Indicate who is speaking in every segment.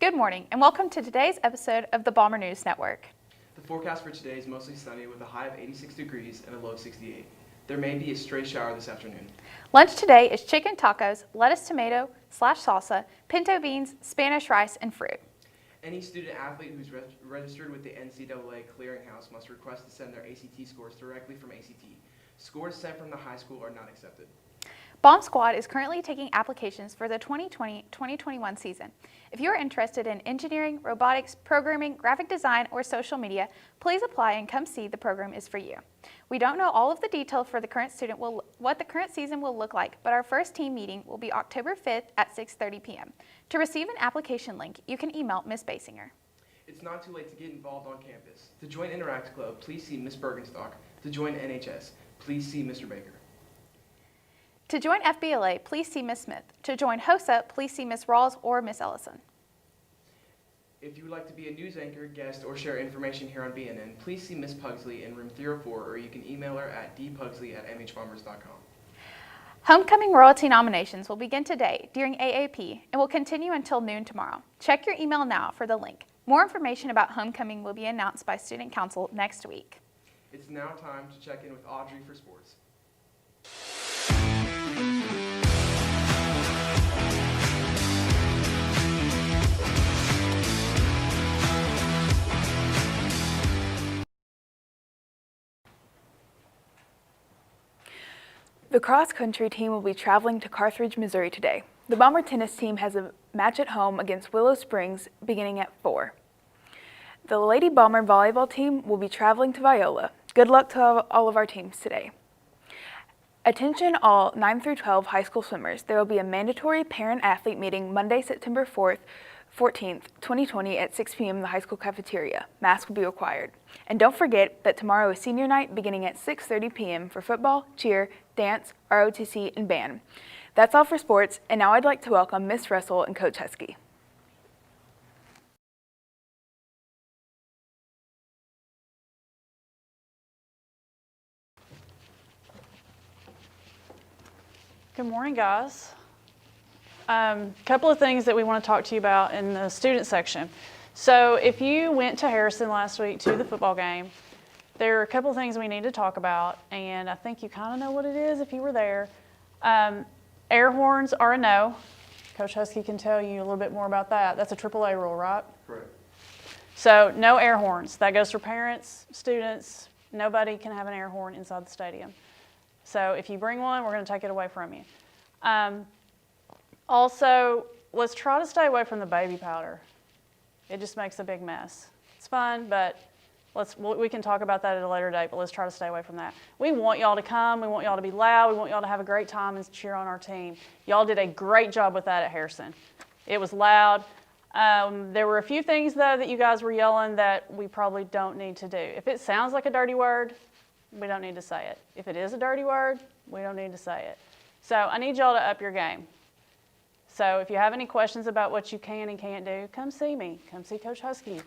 Speaker 1: Good morning and welcome to today's episode of the Bomber News Network.
Speaker 2: The forecast for today is mostly sunny with a high of 86 degrees and a low of 68. There may be a stray shower this afternoon.
Speaker 1: Lunch today is chicken tacos, lettuce tomato / salsa, pinto beans, Spanish rice, and fruit.
Speaker 2: Any student athlete who's registered with the NCAA Clearinghouse must request to send their ACT scores directly from ACT. Scores sent from the high school are not accepted.
Speaker 1: Bomb Squad is currently taking applications for the 2020-2021 season. If you are interested in engineering, robotics, programming, graphic design, or social media, please apply and come see the program is for you. We don't know all of the detail for the current student what the current season will look like, but our first team meeting will be October 5th at 6:30 p.m. To receive an application link, you can email Ms. Basinger.
Speaker 2: It's not too late to get involved on campus. To join Interact Club, please see Ms. Bergenstock. To join NHS, please see Mr. Baker.
Speaker 1: To join FBLA, please see Ms. Smith. To join HOSA, please see Ms. Rawls or Ms. Ellison.
Speaker 2: If you would like to be a news anchor, guest, or share information here on BNN, please see Ms. Pugsley in room 304, or you can email her at dpugsley@mhbombers.com.
Speaker 1: Homecoming royalty nominations will begin today during AAP and will continue until noon tomorrow. Check your email now for the link. More information about homecoming will be announced by Student Council next week.
Speaker 2: It's now time to check in with Audrey for sports.
Speaker 3: The cross-country team will be traveling to Carthage, Missouri today. The Bomber tennis team has a match at home against Willow Springs beginning at 4. The Lady Bomber volleyball team will be traveling to Viola. Good luck to all of our teams today. Attention all 9 through 12 high school swimmers. There will be a mandatory parent-athlete meeting Monday, September 14th, 2020 at 6 p.m. in the high school cafeteria. Masks will be required. And don't forget that tomorrow is senior night beginning at 6:30 p.m. for football, cheer, dance, ROTC, and band. That's all for sports, and now I'd like to welcome Miss Russell and Coach Husky.
Speaker 4: Good morning, guys. Couple of things that we want to talk to you about in the student section. So if you went to Harrison last week to the football game, there are a couple of things we need to talk about, and I think you kind of know what it is if you were there. Air horns are a no. Coach Husky can tell you a little bit more about that. That's a AAA rule, right?
Speaker 5: Correct.
Speaker 4: So no air horns. That goes for parents, students. Nobody can have an air horn inside the stadium. So if you bring one, we're going to take it away from you. Also, let's try to stay away from the baby powder. It just makes a big mess. It's fun, but we can talk about that at a later date, but let's try to stay away from that. We want y'all to come. We want y'all to be loud. We want y'all to have a great time and cheer on our team. Y'all did a great job with that at Harrison. It was loud. There were a few things, though, that you guys were yelling that we probably don't need to do. If it sounds like a dirty word, we don't need to say it. If it is a dirty word, we don't need to say it. So I need y'all to up your game. So if you have any questions about what you can and can't do, come see me. Come see Coach Husky.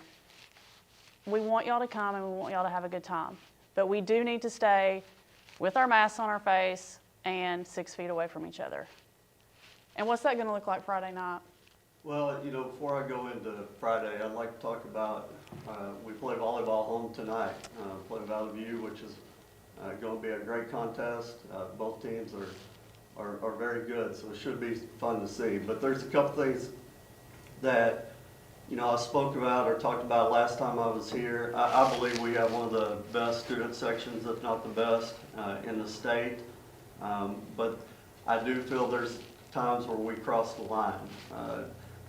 Speaker 4: We want y'all to come and we want y'all to have a good time. But we do need to stay with our masks on our face and 6 feet away from each other. And what's that going to look like Friday night?
Speaker 5: Well, before I go into Friday, I'd like to talk about, we play volleyball home tonight. Play Valley View, which is going to be a great contest. Both teams are very good, so it should be fun to see. But there's a couple things that, I spoke about or talked about last time I was here. I believe we have one of the best student sections, if not the best, in the state. But I do feel there's times where we cross the line.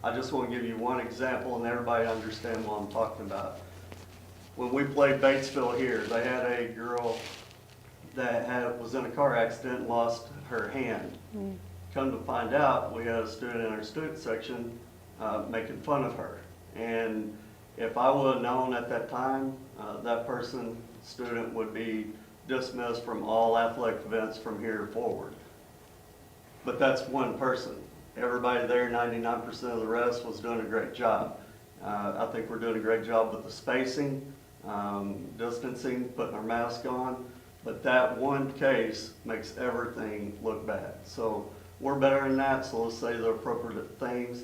Speaker 5: I just want to give you one example and everybody understand what I'm talking about. When we played Batesville here, they had a girl that was in a car accident and lost her hand. Come to find out, we had a student in our student section making fun of her. And if I would have known at that time, that student would be dismissed from all athletic events from here forward. But that's one person. Everybody there, 99% of the rest, was doing a great job. I think we're doing a great job with the spacing, distancing, putting our mask on. But that one case makes everything look bad. So we're better than that, so let's say the appropriate things.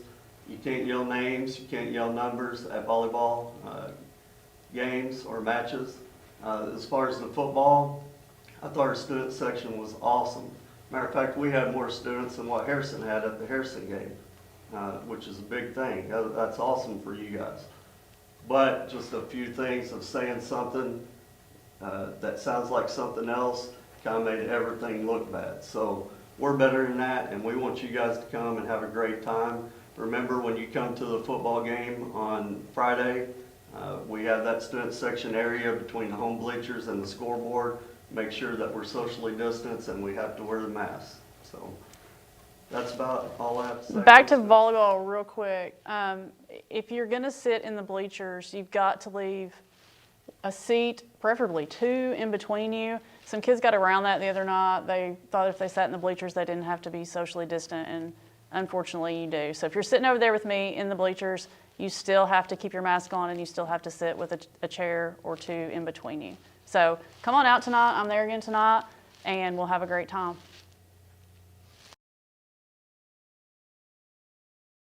Speaker 5: You can't yell names, you can't yell numbers at volleyball games or matches. As far as the football, I thought our student section was awesome. Matter of fact, we had more students than what Harrison had at the Harrison game, which is a big thing. That's awesome for you guys. But just a few things of saying something that sounds like something else kind of made everything look bad. So we're better than that, and we want you guys to come and have a great time. Remember, when you come to the football game on Friday, we have that student section area between the home bleachers and the scoreboard. Make sure that we're socially distanced and we have to wear the mask. So that's about all I have to say.
Speaker 4: Back to volleyball real quick. If you're going to sit in the bleachers, you've got to leave a seat, preferably 2, in between you. Some kids got around that the other night. They thought if they sat in the bleachers, they didn't have to be socially distant, and unfortunately you do. So if you're sitting over there with me in the bleachers, you still have to keep your mask on and you still have to sit with a chair or 2 in between you. So come on out tonight. I'm there again tonight, and we'll have a great time.